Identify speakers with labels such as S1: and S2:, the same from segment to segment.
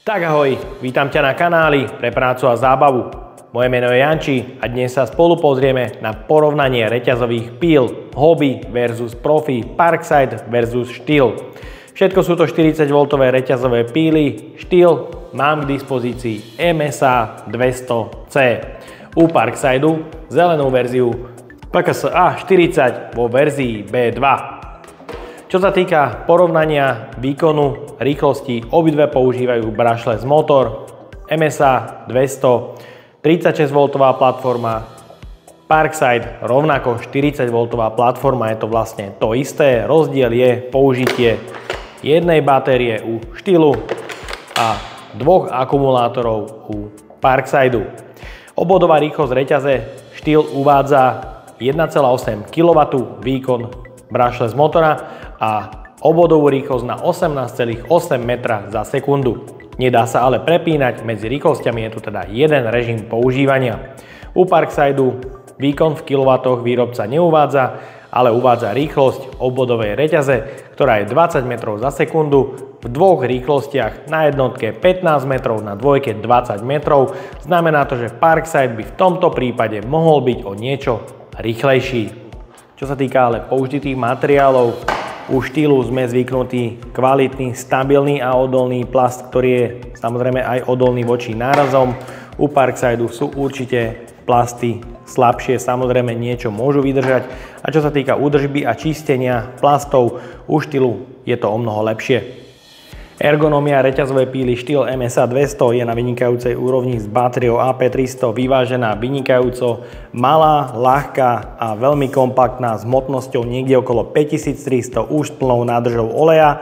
S1: Tak ahoj, vítam ťa na kanáli pre prácu a zábavu. Moje meno je Janči a dnes sa spolu pozrieme na porovnanie reťazových píl Hobby versus Profi, Parkside versus Stihl. Všetko sú to 40V reťazové píly, Stihl mám k dispozícii MSA 200C. U Parksideu zelenú verziu PKS A40 vo verzii B2. Čo sa týka porovnania výkonu, rýchlosti, obidve používajú brushless motor, MSA 200, 36V platforma, Parkside rovnako 40V platforma, je to vlastne to isté, rozdiel je použitie jednej batérie u Stihlu a dvoch akumulátorov u Parksideu. Obvodová rýchlosť reťaze Stihl uvádza 1,8 kW výkon brushless motora a obvodovú rýchlosť na 18,8 metra za sekundu. Nedá sa ale prepínať medzi rýchlosťami, je tu teda jeden režim používania. U Parksideu výkon v kilowattoch výrobca neuvádza, ale uvádza rýchlosť obvodovej reťaze, ktorá je 20 metrov za sekundu, v dvoch rýchlostiach, na jednotke 15 metrov, na dvojke 20 metrov. Znamená to, že Parkside by v tomto prípade mohol byť o niečo rýchlejší. Čo sa týka ale použitých materiálov, u Stihlu sme zvyknutí kvalitný, stabilný a odolný plast, ktorý je samozrejme aj odolný voči nárazom. U Parksideu sú určite plasty slabšie, samozrejme niečo môžu vydržať. A čo sa týka údržby a čistenia plastov, u Stihlu je to o mnoho lepšie. Ergonómia reťazovej píly Stihl MSA 200 je na vynikajúcej úrovni s batériou AP300 vyvážená vynikajúco, malá, ľahká a veľmi kompaktná s hmotnosťou niekde okolo 5300 už s plnou nádržou oleja,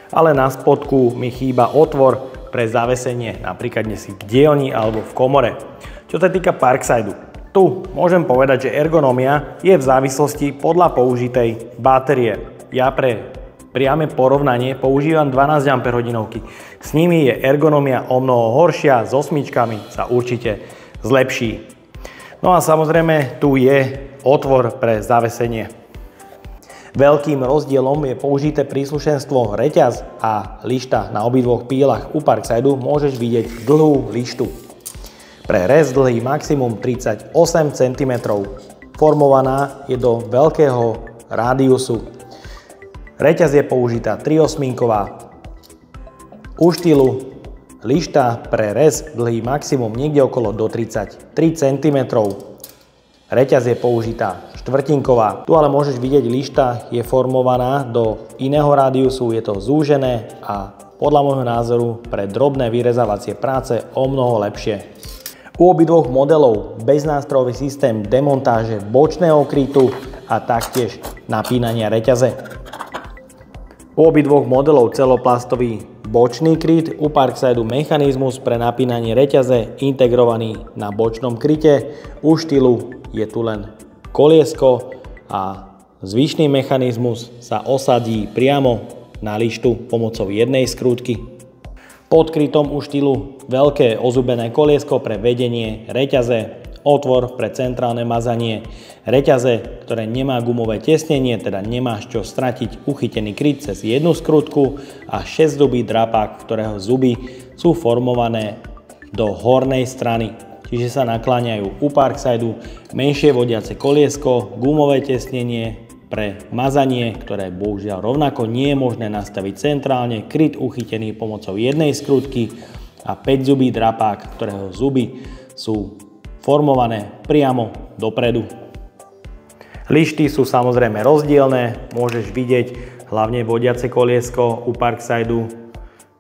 S1: ale na spodku mi chýba otvor pre zavesenie, napríklad si v dielni alebo v komore. Čo sa týka Parksideu, tu môžem povedať, že ergonómia je v závislosti podľa použitej batérie. Ja pre priame porovnanie používam 12 Ah. S nimi je ergonomia o mnoho horšia, s osmičkami sa určite zlepší. No a samozrejme tu je otvor pre zavesenie. Veľkým rozdielom je použité príslušenstvo reťaz a lišta. Na obidvoch pílach u Parksideu môžeš vidieť dlhú lištu. Pre rez dlhý maximum 38 cm. Formovaná je do veľkého rádiusu. Reťaz je použitá 3/8-ková. U Stihlu lišta pre rez dlhý maximum niekde okolo do 33 cm. Reťaz je použitá 4/4-ková. Tu ale môžeš vidieť, lišta je formovaná do iného rádiusu, je to zúžené a podľa môjho názoru pre drobné vyrezávacie práce o mnoho lepšie. U obidvoch modelov beznástrojový systém demontáže bočného krytu a taktiež napínania reťaze. U obidvoch modelov celoplastový bočný kryt, u Parksideu mechanizmus pre napínanie reťaze integrovaný na bočnom kryte, u Stihlu je tu len koliesko a zvyšný mechanizmus sa osadí priamo na lištu pomocou jednej skrutky. Pod krytom u Stihlu veľké ozubené koliesko pre vedenie reťaze, otvor pre centrálne mazanie reťaze, ktoré nemá gumové tesnenie, teda nemáš čo stratiť, uchytený kryt cez jednu skrutku a 6-zubý drapák, ktorého zuby sú formované do hornej strany, čiže sa nakláňajú. U Parksideu menšie vodiace koliesko, gumové tesnenie pre mazanie, ktoré bohužiaľ rovnako nie je možné nastaviť centrálne, kryt uchytený pomocou jednej skrutky a 5-zubý drapák, ktorého zuby sú formované priamo dopredu. Lišty sú samozrejme rozdielne, môžeš vidieť hlavne vodiace koliesko u Parksideu.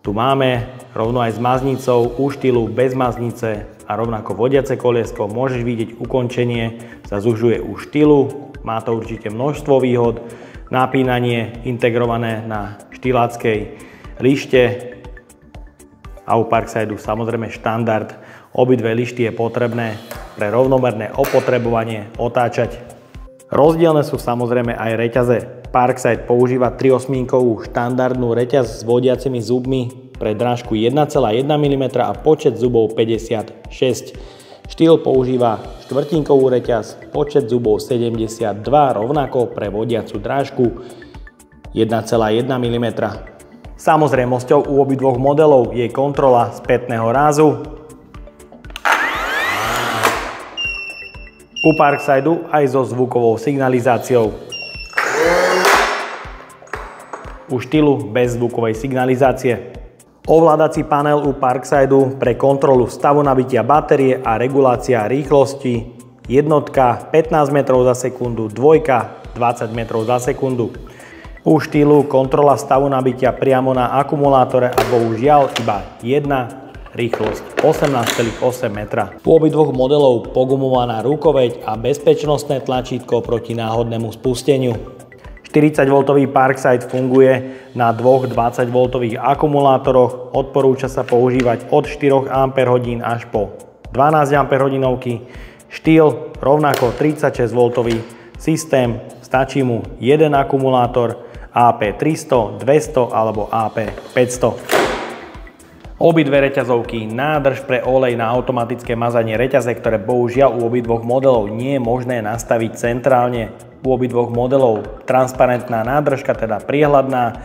S1: Tu máme rovno aj s maznicou, u Stihlu bez maznice a rovnako vodiace koliesko. Môžeš vidieť, ukončenie sa zužuje u Stihlu, má to určite množstvo výhod. Napínanie integrované na štihláckej lište a u Parksideu samozrejme štandard. Obidve lišty je potrebné pre rovnomerné opotrebovanie otáčať. Rozdielne sú samozrejme aj reťaze. Parkside používa 3/8-kovú štandardnú reťaz s vodiacimi zubmi pre drážku 1,1 mm a počet zubov 56. Stihl používa 4/kovú reťaz, počet zubov 72, rovnako pre vodiacu drážku 1,1 mm. Samozrejmosťou u obidvoch modelov je kontrola spätného rázu. U Parksideu aj so zvukovou signalizáciou. U štýlu bez zvukovej signalizácie. Ovládací panel u Parksideu pre kontrolu stavu nabitia batérie a regulácia rýchlosti. Jednotka 15 metrov za sekundu, dvojka 20 metrov za sekundu. U štýlu kontrola stavu nabitia priamo na akumulátore a bohužiaľ iba jedna rýchlosť 18,8 metra. U obidvoch modelov pogumovaná rukoveď a bezpečnostné tlačítko proti náhodnému spusteniu. 40V Parkside funguje na dvoch 20V akumulátoroch, odporúča sa používať od 4 Ah až po 12 Ah. Štýl rovnako 36V systém, stačí mu jeden akumulátor AP300, 200 alebo AP500. Obidve reťazovky, nádrž pre olej na automatické mazanie reťaze, ktoré bohužiaľ u obidvoch modelov nie je možné nastaviť centrálne. U obidvoch modelov transparentná nádržka, teda priehľadná,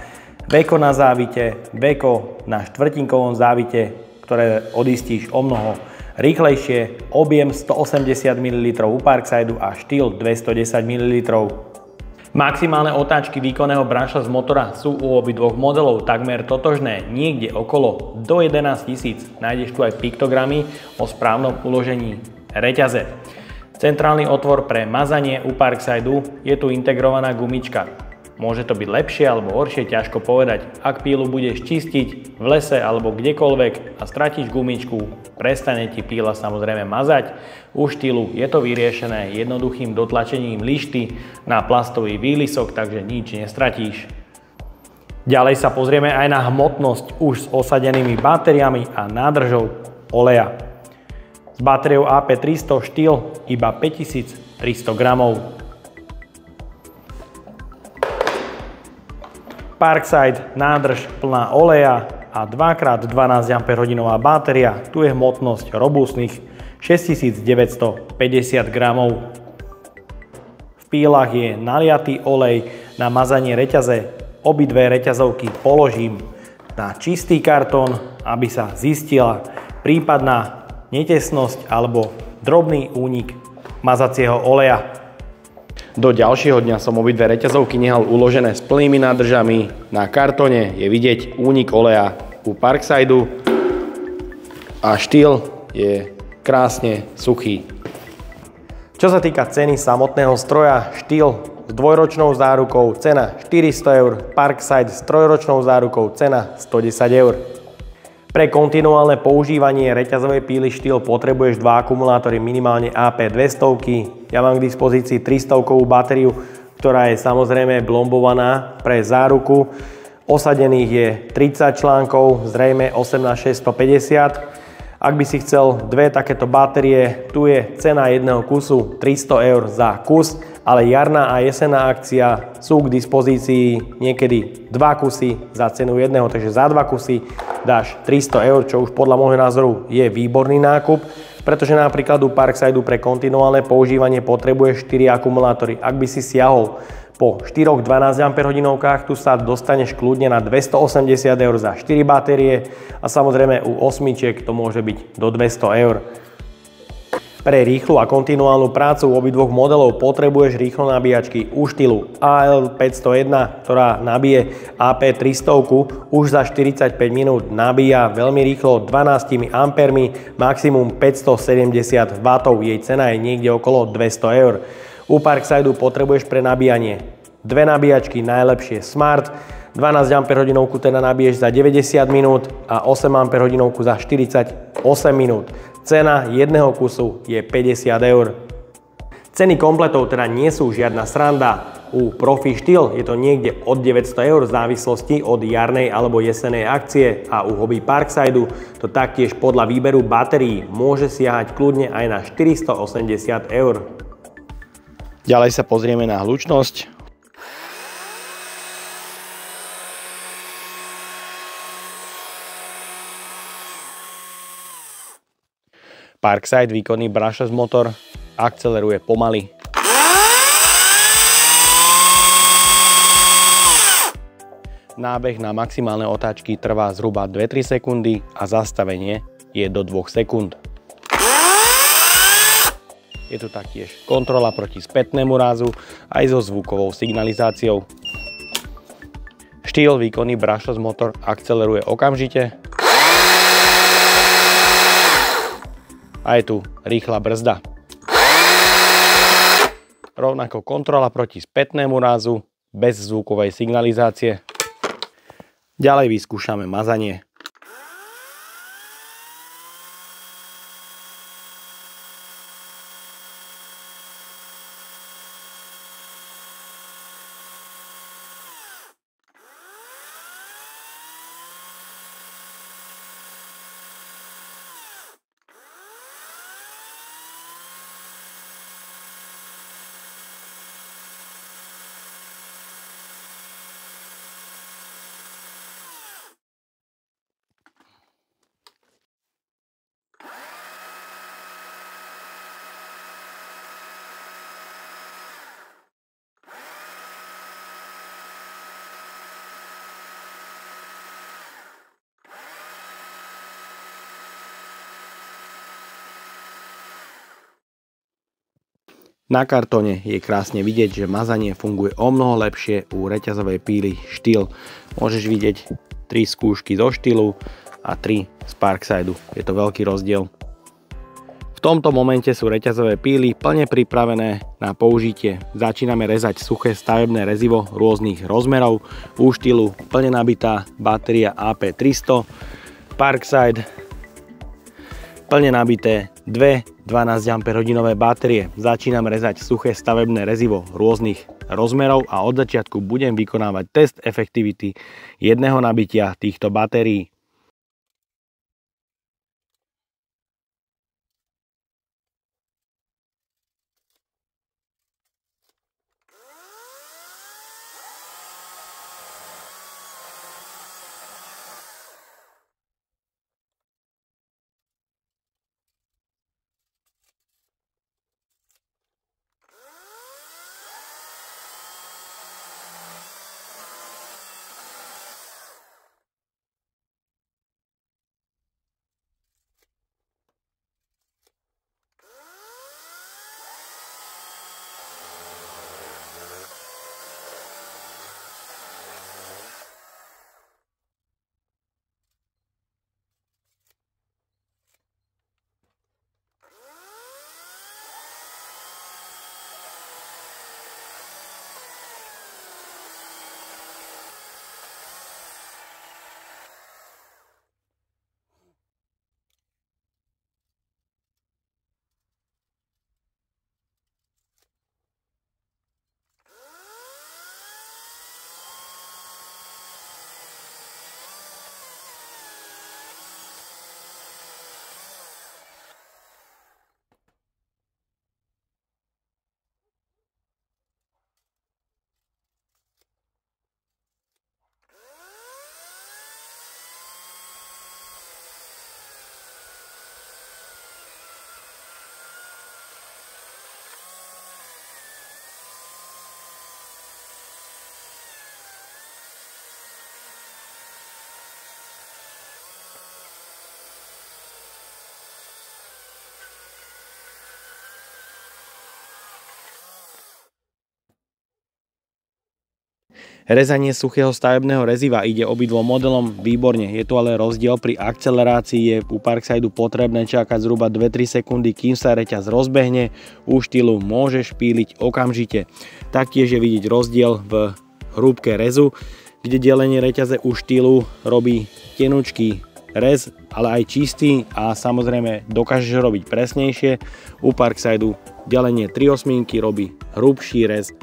S1: veko na závite, veko na štvrtinkovom závite, ktoré odistíš o mnoho rýchlejšie, objem 180 ml u Parksideu a štýl 210 ml. Maximálne otáčky výkonného branša z motora sú u obidvoch modelov takmer totožné, niekde okolo do 11 000. Nájdeš tu aj piktogramy o správnom uložení reťaze. Centrálny otvor pre mazanie u Parksideu, je tu integrovaná gumička. Môže to byť lepšie alebo horšie, ťažko povedať. Ak pílu budeš čistiť v lese alebo kdekoľvek a stratíš gumičku, prestane ti píla samozrejme mazať. U štýlu je to vyriešené jednoduchým dotlačením lišty na plastový výlisok, takže nič nestratíš. Ďalej sa pozrieme aj na hmotnosť už s osadenými batériami a nádržou oleja. S batériou AP300 štýl iba 5300 gramov. Parkside nádrž plná oleja a 2x12 Ah batéria, tu je hmotnosť robustných 6950 gramov. V pílach je naliatý olej na mazanie reťaze, obidve reťazovky položím na čistý kartón, aby sa zistila prípadná netesnosť alebo drobný únik mazacieho oleja. Do ďalšieho dňa som obidve reťazovky nehal uložené s plnými nádržami. Na kartóne je vidieť únik oleja u Parksideu a štýl je krásne suchý. Čo sa týka ceny samotného stroja, štýl s dvojročnou zárukou cena 400 €, Parkside s trojročnou zárukou cena 110 €. Pre kontinuálne používanie reťazovej píly štýl potrebuješ dva akumulátory minimálne AP200. Ja mám k dispozícii 300-kovú batériu, ktorá je samozrejme blombovaná pre záruku. Osadených je 30 článkov, zrejme 18650. Ak by si chcel dve takéto batérie, tu je cena jedného kusu 300 € za kus, ale jarná a jesenná akcia sú k dispozícii niekedy dva kusy za cenu jedného, takže za dva kusy dáš 300 €, čo už podľa môjho názoru je výborný nákup, pretože napríklad u Parksideu pre kontinuálne používanie potrebuješ 4 akumulátory. Ak by si siahol po 4 12 Ah, tu sa dostaneš kľudne na 280 € za 4 batérie a samozrejme u osmičiek to môže byť do 200 €. Pre rýchlu a kontinuálnu prácu u obidvoch modelov potrebuješ rýchlo nabíjačky u štýlu AL501, ktorá nabije AP300 už za 45 minút, nabíja veľmi rýchlo 12 A, maximum 570 W, jej cena je niekde okolo 200 €. U Parksideu potrebuješ pre nabíjanie dve nabíjačky, najlepšie Smart, 12 Ah teda nabiješ za 90 minút a 8 Ah za 48 minút. Cena jedného kusu je 50 €. Ceny kompletov teda nie sú žiadna sranda. U Profi štýl je to niekde od 900 € v závislosti od jarnej alebo jesenej akcie a u Hobby Parksideu to taktiež podľa výberu batérií môže siahať kľudne aj na 480 €. Ďalej sa pozrieme na hlučnosť. Parkside výkonný brushless motor akceleruje pomaly. nábeh na maximálne otáčky trvá zhruba 2-3 sekundy a zastavenie je do 2 sekúnd. Je tu taktiež kontrola proti spätnému rázu aj so zvukovou signalizáciou. Štýl výkonný brushless motor akceleruje okamžite. A je tu rýchla brzda. Rovnako kontrola proti spätnému rázu bez zvukovej signalizácie. Ďalej vyskúšame mazanie. Na kartóne je krásne vidieť, že mazanie funguje omnoho lepšie u reťazovej píly Štýl. Môžeš vidieť 3 skúšky zo Štýlu a 3 z Parkside. Je to veľký rozdiel. V tomto momente sú reťazové píly plne pripravené na použitie. Začíname rezať suché stavebné rezivo rôznych rozmerov. U Štýlu plne nabitá batéria AP300, Parkside plne nabité dve 12 Ah batérie. Začínam rezať suché stavebné rezivo rôznych rozmerov a od začiatku budem vykonávať test efektivity jedného nabitia týchto batérií. Rezanie suchého stavebného reziva ide obidvom modelom výborne, je tu ale rozdiel pri akcelerácii, je u Parkside potrebné čakať zhruba 2-3 sekundy, kým sa reťaz rozbehne, u Štýlu môžeš píliť okamžite. Taktiež je vidieť rozdiel v hrúbke rezu, kde delenie reťaze u Štýlu robí tenučký rez, ale aj čistý a samozrejme dokážeš robiť presnejšie. U Parkside delenie 3/8 robí hrubší rez.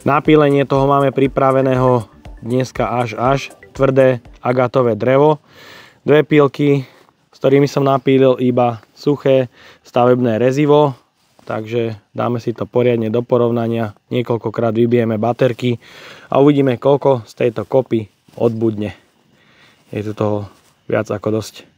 S1: Na pílenie toho máme pripraveného dneska až tvrdé agatové drevo. Dve pílky, s ktorými som napílil iba suché stavebné rezivo. Takže dáme si to poriadne do porovnania. Niekoľkokrát vybijeme baterky a uvidíme, koľko z tejto kopy odbudne. Je tu toho viac ako dosť.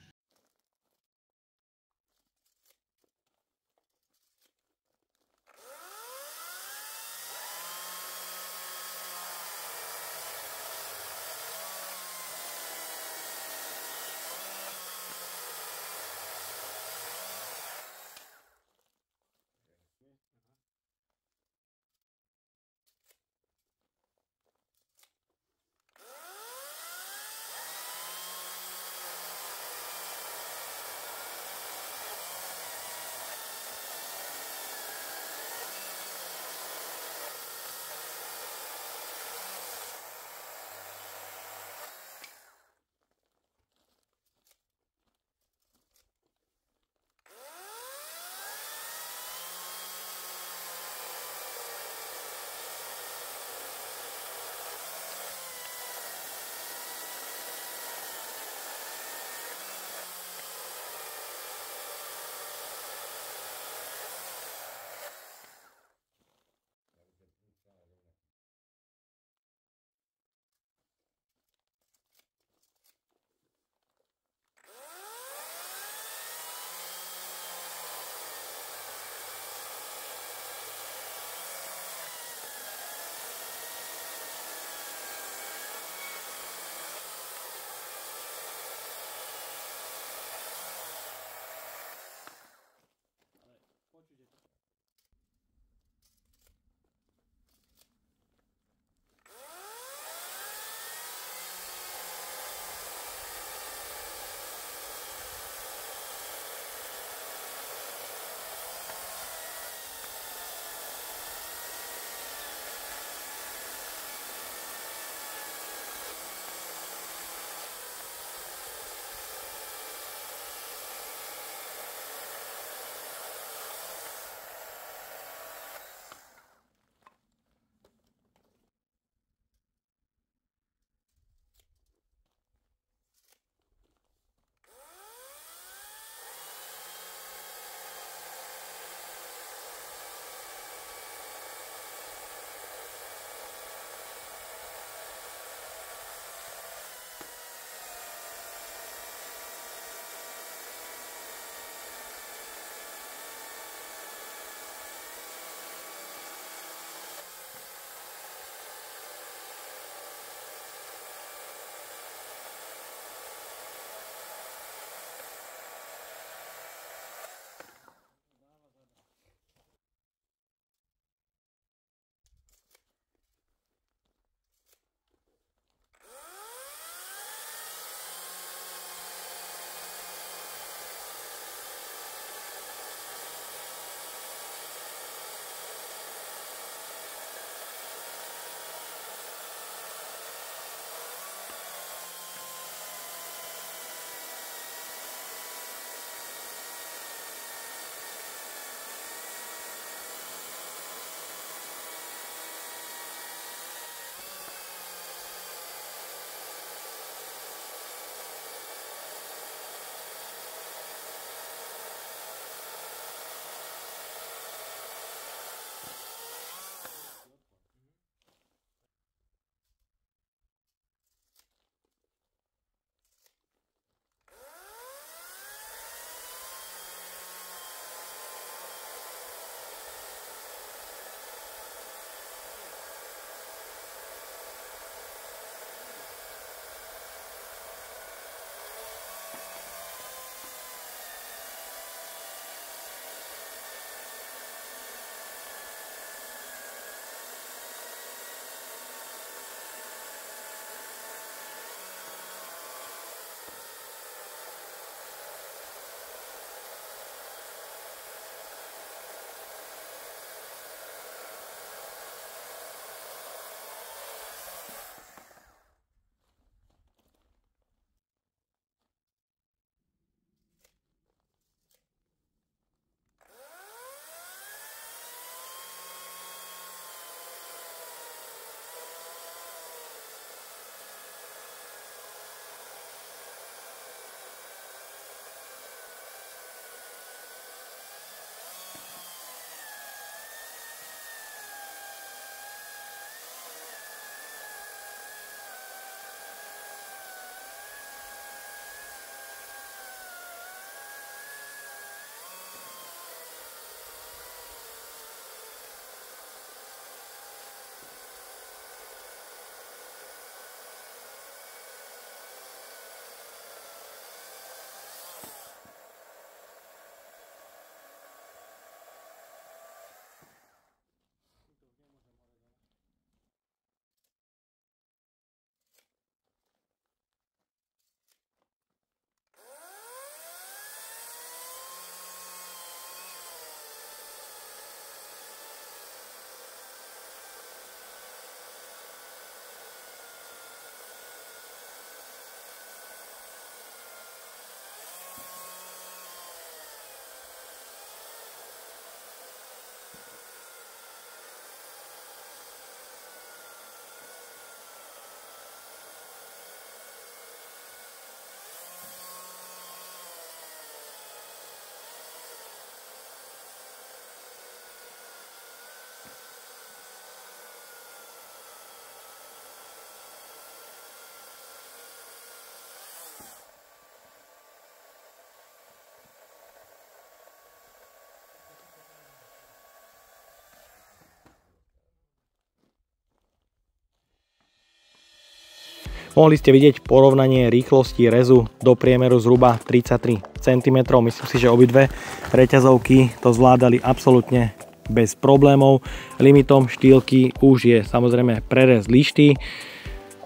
S1: Mohli ste vidieť porovnanie rýchlosti rezu do priemeru zhruba 33 cm. Myslím si, že obidve reťazovky to zvládali absolútne bez problémov. Limitom štýlky už je samozrejme prerez lišty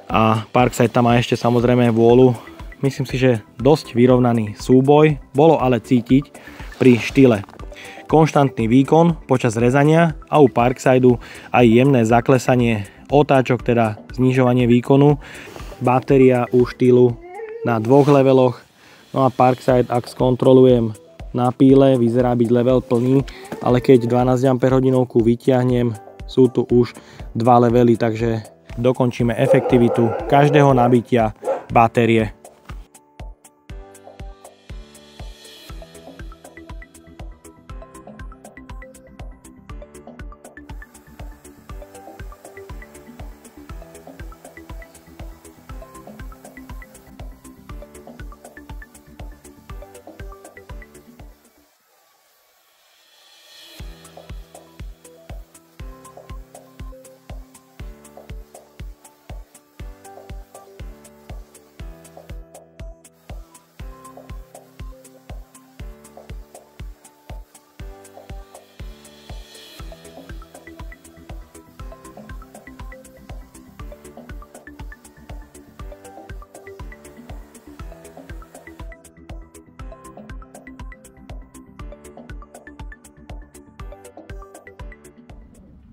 S1: a Parkside tam má ešte samozrejme vôľu. Myslím si, že dosť vyrovnaný súboj. Bolo ale cítiť pri štýle konštantný výkon počas rezania a u Parksideu aj jemné zaklesanie otáčok, teda znižovanie výkonu. Batéria u štýlu na 2 leveloch. No a Parkside, ak skontrolujem na píle, vyzerá byť level plný, ale keď 12 Ah vytiahnem, sú tu už 2 levely, takže dokončíme efektivitu každého nabitia batérie.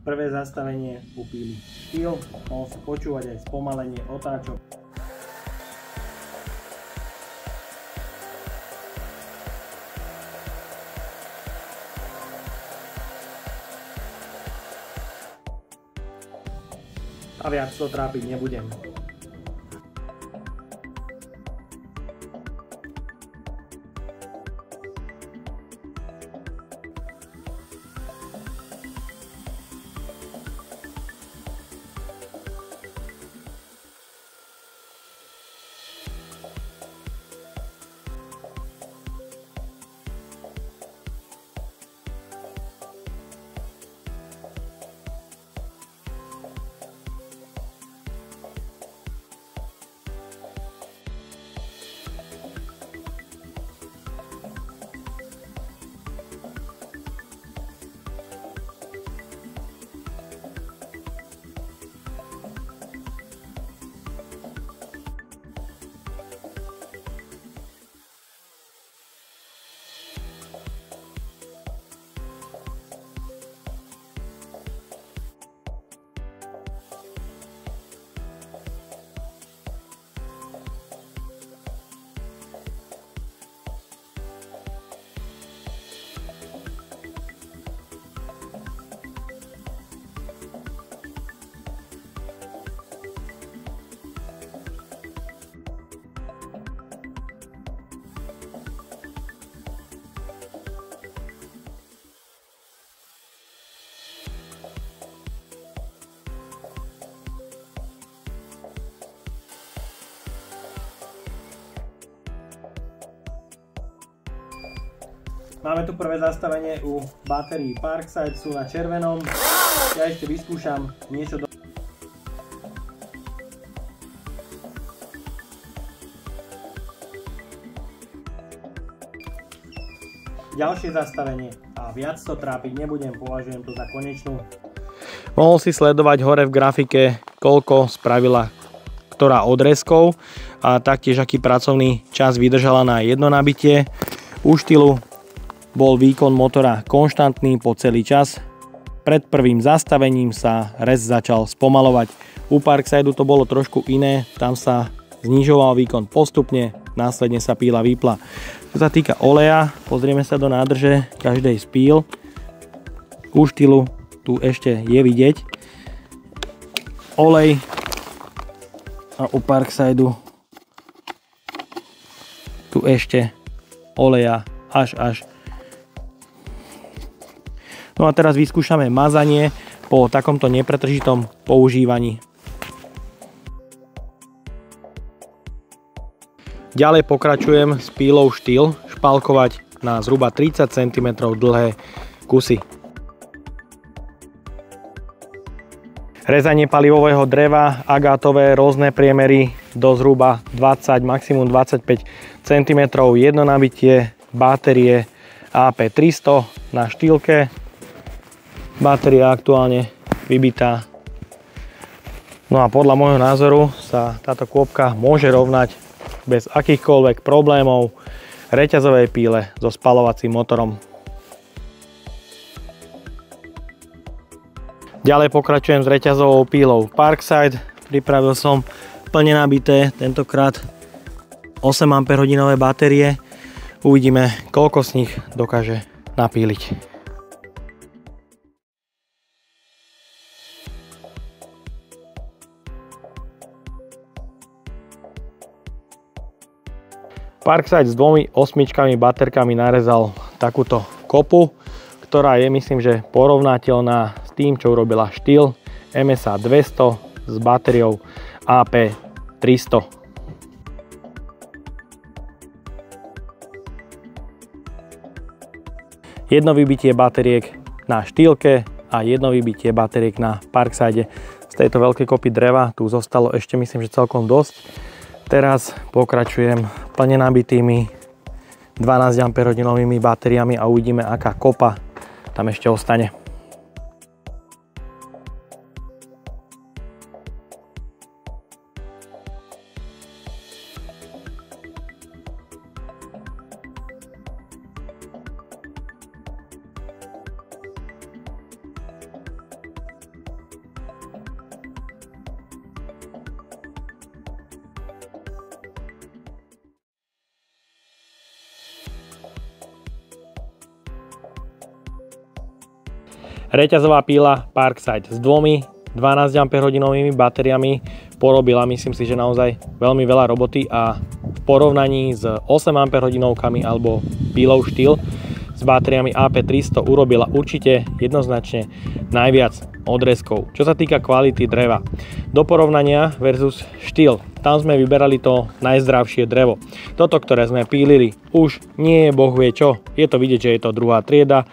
S1: Prvé zastavenie u píly štýl, mohol si počúvať aj spomalenie otáčok. A viac to trápiť nebudem. Máme tu prvé zastavenie u batérií Parkside, sú na červenom. Ja ešte vyskúšam niečo do... Ďalšie zastavenie a viac to trápiť nebudem, považujem to za konečnú. Mohol si sledovať hore v grafike, koľko spravila ktorá odrezkov a taktiež aký pracovný čas vydržala na jedno nabitie. U štýlu bol výkon motora konštantný po celý čas. Pred prvým zastavením sa rez začal spomalovať. U Parksideu to bolo trošku iné, tam sa znižoval výkon postupne, následne sa píla vypla. Čo sa týka oleja, pozrieme sa do nádrže každej z píl. U štýlu tu ešte je vidieť olej a u Parksideu tu ešte oleja až. No a teraz vyskúšame mazanie po takomto nepretržitom používaní. Ďalej pokračujem s pílou štýl špalkovať na zhruba 30 cm dlhé kusy. Rezanie palivového dreva, agátové, rôzne priemery, do zhruba 20, maximum 25 cm, jedno nabitie batérie AP300 na štýlke. Batéria aktuálne vybitá. No a podľa môjho názoru sa táto kôpka môže rovnať bez akýchkoľvek problémov reťazovej píle so spaľovacím motorom. Ďalej pokračujem s reťazovou pílou Parkside. Pripravil som plne nabité, tentokrát 8 Ah batérie. Uvidíme, koľko z nich dokáže napíliť. Parkside s dvomi 8 baterkami narezal takúto kopu, ktorá je, myslím, že porovnateľná s tým, čo urobila Stihl MSA 200 s batériou AP 300. Jedno vybitie batériek na Stihlke a jedno vybitie batériek na Parkside. Z tejto veľkej kopy dreva tu zostalo ešte, myslím, že celkom dosť. Teraz pokračujem plne nabitými 12 Ah batériami a uvidíme, aká kopa tam ešte ostane. Reťazová píla Parkside s dvomi 12 Ah batériami porobila, myslím si, že naozaj veľmi veľa roboty a v porovnaní s 8 Ah alebo pílou Stihl s batériami AP300 urobila určite jednoznačne najviac odrezkov. Čo sa týka kvality dreva, do porovnania versus Stihl, tam sme vyberali to najzdravšie drevo. Toto, ktoré sme pílili, už nie je boh vie čo. Je to vidieť, že je to druhá trieda,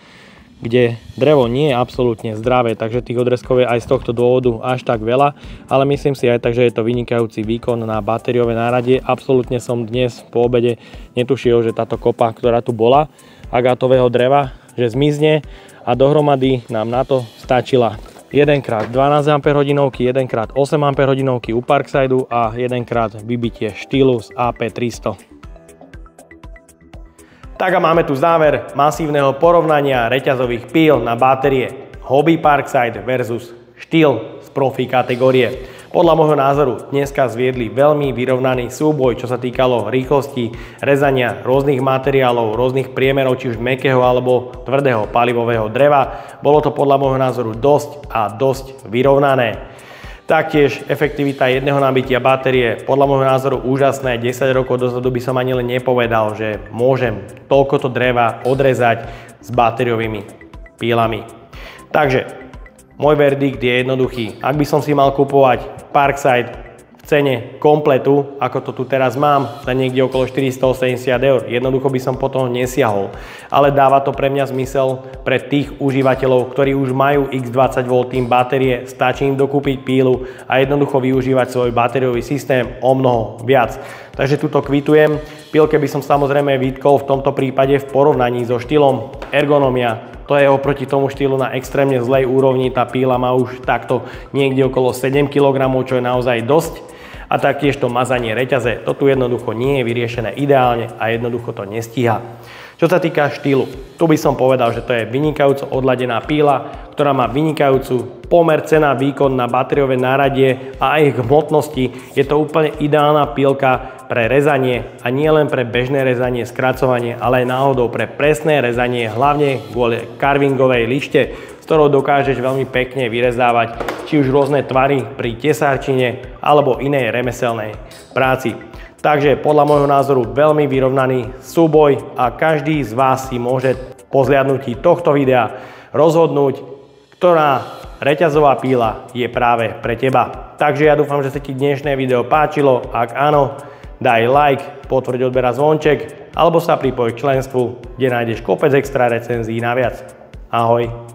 S1: kde drevo nie je absolútne zdravé, takže tých odrezkov je aj z tohto dôvodu až tak veľa, ale myslím si aj tak, že je to vynikajúci výkon na batériové náradie. Absolútne som dnes po obede netušil, že táto kopa, ktorá tu bola agátového dreva, že zmizne a dohromady nám na to stačila 1x 12 Ah, 1x 8 Ah u Parksideu a 1x vybitie Stihlu z AP300. Tak a máme tu záver masívneho porovnania reťazových píl na batérie Hobby Parkside versus Stihl z profi kategórie. Podľa môjho názoru dneska zviedli veľmi vyrovnaný súboj, čo sa týkalo rýchlosti rezania rôznych materiálov, rôznych priemerov, či už mäkkého alebo tvrdého palivového dreva. Bolo to podľa môjho názoru dosť vyrovnané. Taktiež efektivita jedného nabitia batérie, podľa môjho názoru úžasné. 10 rokov dozadu by som ani len nepovedal, že môžem toľkoto dreva odrezať s batériovými pílami. Takže môj verdikt je jednoduchý. Ak by som si mal kupovať Parkside v cene kompletu, ako to tu teraz mám, za niekde okolo 480 €, jednoducho by som potom nesiahol. Ale dáva to pre mňa zmysel pre tých užívateľov, ktorí už majú X20V batérie, stačí im dokúpiť pílu a jednoducho využívať svoj batériový systém o mnoho viac. Takže tuto kvitujem. Pílke by som samozrejme vytkol v tomto prípade v porovnaní so Stihlom ergonomia. To je oproti tomu Stihlu na extrémne zlej úrovni. Tá píla má už takto niekde okolo 7 kg, čo je naozaj dosť. A taktiež to mazanie reťaze, to tu jednoducho nie je vyriešené ideálne a jednoducho to nestíha. Čo sa týka Stihlu, tu by som povedal, že to je vynikajúco odladená píla, ktorá má vynikajúcu pomer cena výkon na batériové náradie a aj hmotnosti. Je to úplne ideálna pílka pre rezanie a nie len pre bežné rezanie, skracovanie, ale aj náhodou pre presné rezanie, hlavne kvôli carvingovej lište, s ktorou dokážeš veľmi pekne vyrezávať či už rôzne tvary pri tesárčine alebo inej remeselnej práci. Takže podľa môjho názoru veľmi vyrovnaný súboj a každý z vás si môže po zliadnutí tohto videa rozhodnúť, ktorá reťazová píla je práve pre teba. Takže ja dúfam, že sa ti dnešné video páčilo. Ak áno, daj like, potvrď odber a zvonček alebo sa pripoj k členstvu, kde nájdeš kopec extra recenzií naviac. Ahoj!